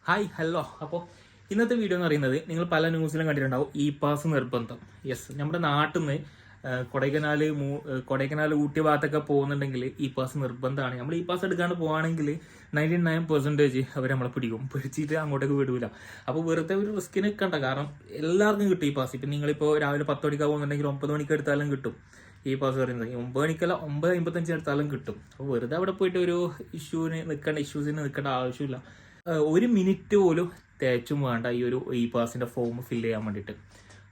Hi hello. അപ്പോൾ ഇന്നത്തെ video എന്ന് പറയുന്നത് നിങ്ങൾ പല ന്യൂസിലും കണ്ടിട്ടുണ്ടാവും ഇ പാസ് നിർബന്ധം. യെസ്, നമ്മുടെ നാട്ടിൽ നിന്ന് കൊടൈക്കനാൽ ഊട്ടി ഭാഗത്തൊക്കെ പോകുന്നുണ്ടെങ്കിൽ ഇ പാസ് നിർബന്ധമാണ്. നമ്മൾ ഇ പാസ് എടുക്കാണ്ട് പോകുകയാണെങ്കിൽ 99% അവർ നമ്മളെ പിടിച്ചിട്ട് അങ്ങോട്ടേക്ക് വിടൂല. അപ്പോൾ വെറുതെ ഒരു റിസ്കിന് നിൽക്കണ്ട, കാരണം എല്ലാവർക്കും കിട്ടും ഈ പാസ്. ഇപ്പം നിങ്ങളിപ്പോൾ രാവിലെ 10 മണിക്കാണ് പോകുന്നുണ്ടെങ്കിൽ 9 മണിക്ക് എടുത്താലും കിട്ടും ഈ പാസ് പറയുന്നത്. 9 മണിക്കല്ല 9:55 എടുത്താലും കിട്ടും. അപ്പോൾ വെറുതെ അവിടെ പോയിട്ട് ഒരു ഇഷ്യൂസിന് നിൽക്കേണ്ട ആവശ്യമില്ല. ഒരു മിനിറ്റ് പോലും തേച്ചും വേണ്ട ഈ പാസിൻ്റെ ഫോം ഫില്ല് ചെയ്യാൻ വേണ്ടിയിട്ട്.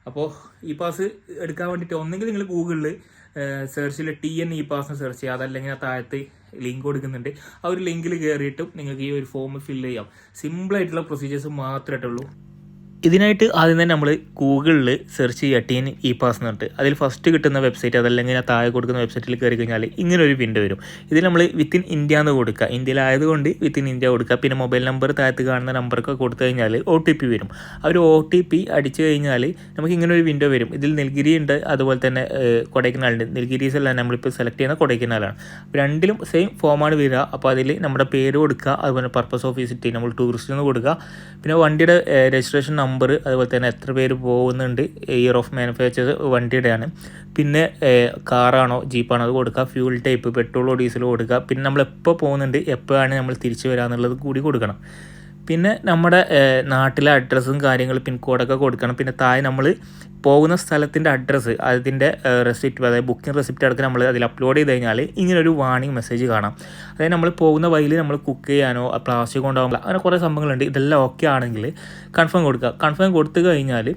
അപ്പോൾ ഈ പാസ് എടുക്കാൻ വേണ്ടിയിട്ട് ഒന്നെങ്കിൽ നിങ്ങൾ ഗൂഗിളിൽ സെർച്ചിൽ TN ഇ പാസ് സെർച്ച് ചെയ്യുക, അതല്ലെങ്കിൽ ആ താഴത്ത് ലിങ്ക് കൊടുക്കുന്നുണ്ട്. ആ ഒരു ലിങ്കിൽ കയറിയിട്ടും നിങ്ങൾക്ക് ഈ ഒരു ഫോം ഫില്ല് ചെയ്യാം. സിമ്പിളായിട്ടുള്ള പ്രൊസീജിയേഴ്സ് മാത്രമായിട്ടുള്ളൂ. ഇതിനായിട്ട് ആദ്യം തന്നെ നമ്മൾ ഗൂഗിളിൽ സെർച്ച് ചെയ്യുക TN ഇ പാസ് എന്ന് പറഞ്ഞിട്ട്. അതിൽ ഫസ്റ്റ് കിട്ടുന്ന വെബ്സൈറ്റ് അതല്ലെങ്കിൽ ആ താഴെ കൊടുക്കുന്ന വെബ്സൈറ്റിൽ കയറി കഴിഞ്ഞാൽ ഇങ്ങനെ ഒരു വിൻഡോ വരും. ഇതിൽ നമ്മൾ വിത്തിൻ ഇന്ത്യ എന്ന് കൊടുക്കുക. ഇന്ത്യയിലായതുകൊണ്ട് വിത്തിൻ ഇന്ത്യ കൊടുക്കുക. പിന്നെ മൊബൈൽ നമ്പർ താഴത്ത് കാണുന്ന നമ്പറൊക്കെ കൊടുത്തു കഴിഞ്ഞാൽ OTP വരും. ആ ഒരു OTP അടിച്ചു കഴിഞ്ഞാൽ നമുക്ക് ഇങ്ങനെ ഒരു വിൻഡോ വരും. ഇതിൽ നീലഗിരി ഉണ്ട്, അതുപോലെ തന്നെ കൊടൈക്കനാലുണ്ട്. നീലഗിരീസ് അല്ല, നമ്മളിപ്പോൾ സെലക്ട് ചെയ്യുന്ന കൊടൈക്കനാലാണ്. രണ്ടിലും സെയിം ഫോമാണ് വരിക. അപ്പോൾ അതിൽ നമ്മുടെ പേര് കൊടുക്കുക, അതുപോലെ പർപ്പസ് ഓഫ് വിസിറ്റ് നമ്മൾ ടൂറിസ്റ്റ് എന്ന് കൊടുക്കുക. പിന്നെ വണ്ടിയുടെ രജിസ്ട്രേഷൻ നമ്പർ, അതുപോലെ തന്നെ എത്ര പേര് പോകുന്നുണ്ട്, ഇയർ ഓഫ് മാനുഫാക്ചർ വണ്ടിയുടെയാണ്. പിന്നെ കാറാണോ ജീപ്പാണോ അത് കൊടുക്കുക. ഫ്യൂൽ ടൈപ്പ് പെട്രോളോ ഡീസലോ കൊടുക്കുക. പിന്നെ നമ്മൾ എപ്പോൾ പോകുന്നുണ്ട്, എപ്പോഴാണ് നമ്മൾ തിരിച്ചു വരിക എന്നുള്ളത് കൂടി കൊടുക്കണം. പിന്നെ നമ്മുടെ നാട്ടിലെ അഡ്രസ്സും കാര്യങ്ങൾ പിൻകോഡൊക്കെ കൊടുക്കണം. പിന്നെ താഴെ നമ്മൾ പോകുന്ന സ്ഥലത്തിൻ്റെ അഡ്രസ്സ്, അതിൻ്റെ റെസിപ്റ്റ്, അതായത് ബുക്കിംഗ് റെസിപ്റ്റ് അടക്കം നമ്മൾ അതിൽ അപ്ലോഡ് ചെയ്ത് കഴിഞ്ഞാൽ ഇങ്ങനൊരു വാർണിംഗ് മെസ്സേജ് കാണാം. അതായത് നമ്മൾ പോകുന്ന വഴിയിൽ നമ്മൾ കുക്ക് ചെയ്യാനോ പ്ലാസ്റ്റിക് കൊണ്ടുപോകാൻ അങ്ങനെ കുറേ സംഭവങ്ങളുണ്ട്. ഇതെല്ലാം ഓക്കെ ആണെങ്കിൽ കൺഫേം കൊടുക്കുക. കൺഫേം കൊടുത്തു കഴിഞ്ഞാൽ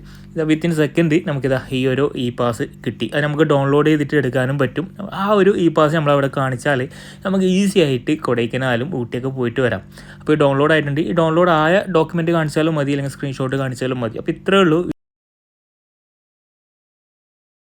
വിത്തിൻ സെക്കൻഡ് നമുക്കിതാ ഈ ഒരു ഇ പാസ് കിട്ടി. അത് നമുക്ക് ഡൗൺലോഡ് ചെയ്തിട്ട് എടുക്കാനും പറ്റും. ആ ഒരു ഇ പാസ് നമ്മളവിടെ കാണിച്ചാൽ നമുക്ക് ഈസി ആയിട്ട് കൊടൈക്കനാലും ഊട്ടിയൊക്കെ പോയിട്ട് വരാം. അപ്പോൾ ഈ ഡൗൺലോഡ് ആയിട്ടുണ്ട്. ഈ ഡൗൺലോഡ് ആയ ഡോക്യുമെൻറ്റ് കാണിച്ചാലും മതി, അല്ലെങ്കിൽ സ്ക്രീൻഷോട്ട് കാണിച്ചാലും മതി. അപ്പോൾ ഇത്രയേ ഉള്ളൂ.